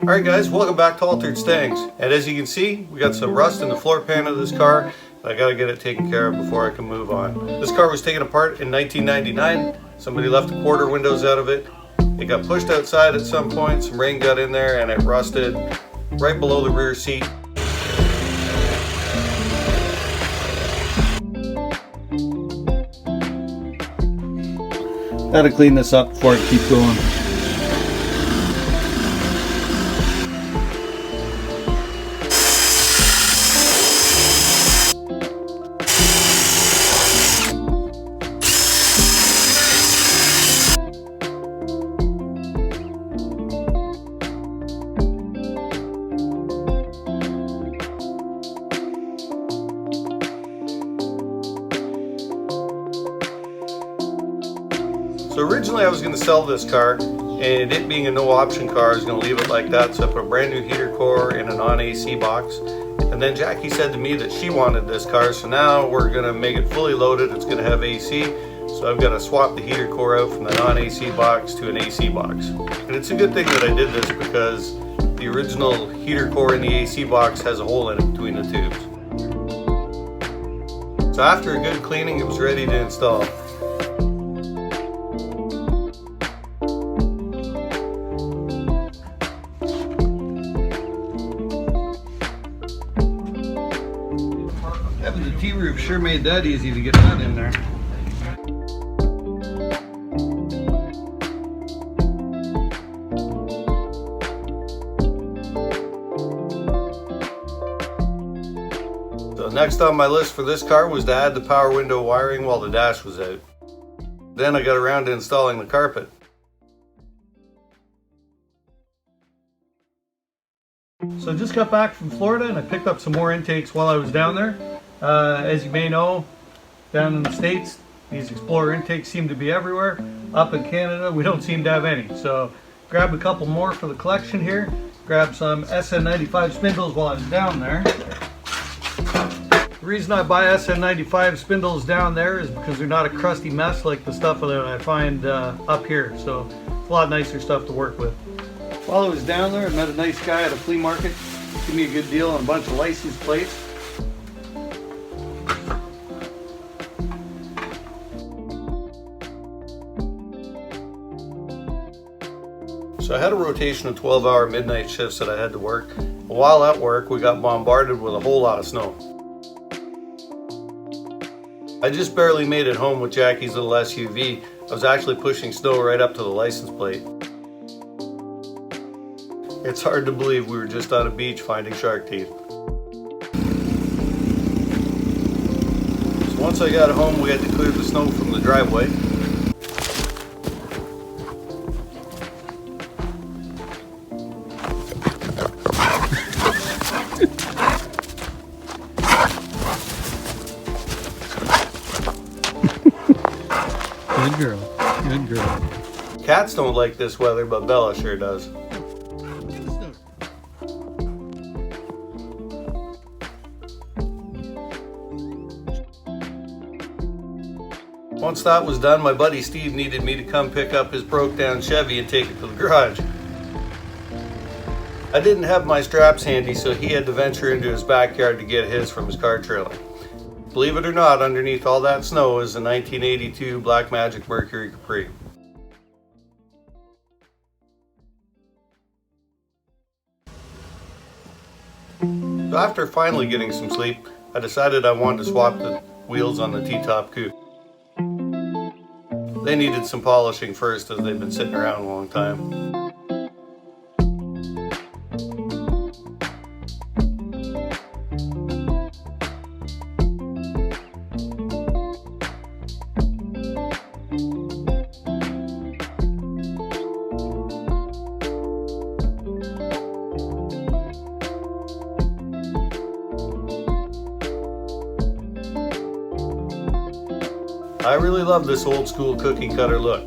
Alright guys, welcome back to Altered Stangs. And as you can see, we got some rust in the floor pan of this car. I gotta get it taken care of before I can move on. This car was taken apart in 1999. Somebody left the quarter windows out of it. It got pushed outside at some point, some rain got in there and it rusted right below the rear seat. Gotta clean this up before I keep going. So originally I was going to sell this car, and it being a no option car, I was going to leave it like that. So I put a brand new heater core in a non-AC box. And then Jackie said to me that she wanted this car, so now we're going to make it fully loaded. It's going to have AC. So I've got to swap the heater core out from the non-AC box to an AC box. And it's a good thing that I did this because the original heater core in the AC box has a hole in it between the tubes. So after a good cleaning, it was ready to install. Having the T-roof sure made that easy to get that in there. So next on my list for this car was to add the power window wiring while the dash was out. Then I got around to installing the carpet. So I just got back from Florida and I picked up some more intakes while I was down there. As you may know, down in the States, these Explorer intakes seem to be everywhere. Up in Canada, we don't seem to have any. So grabbed a couple more for the collection here. Grabbed some SN95 spindles while I was down there. The reason I buy SN95 spindles down there is because they're not a crusty mess like the stuff that I find up here. So it's a lot nicer stuff to work with. While I was down there, I met a nice guy at a flea market. Give me a good deal on a bunch of license plates. So I had a rotation of 12-hour midnight shifts that I had to work. While at work, we got bombarded with a whole lot of snow. I just barely made it home with Jackie's little SUV. I was actually pushing snow right up to the license plate. It's hard to believe we were just on a beach finding shark teeth. So once I got home, we had to clear the snow from the driveway. Good girl. Good girl. Cats don't like this weather, but Bella sure does. Once that was done, my buddy Steve needed me to come pick up his broke down Chevy and take it to the garage. I didn't have my straps handy, so he had to venture into his backyard to get his from his car trailer. Believe it or not, underneath all that snow is a 1982 Black Magic Mercury Capri. So after finally getting some sleep, I decided I wanted to swap the wheels on the T-top coupe. They needed some polishing first as they've been sitting around a long time. I really love this old school cookie cutter look.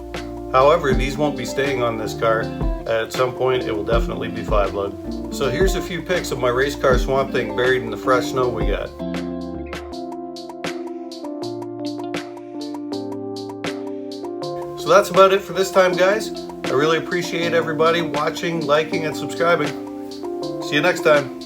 However, these won't be staying on this car. At some point, it will definitely be 5-lug. So here's a few pics of my race car Swamp Thing buried in the fresh snow we got. So that's about it for this time, guys. I really appreciate everybody watching, liking, and subscribing. See you next time.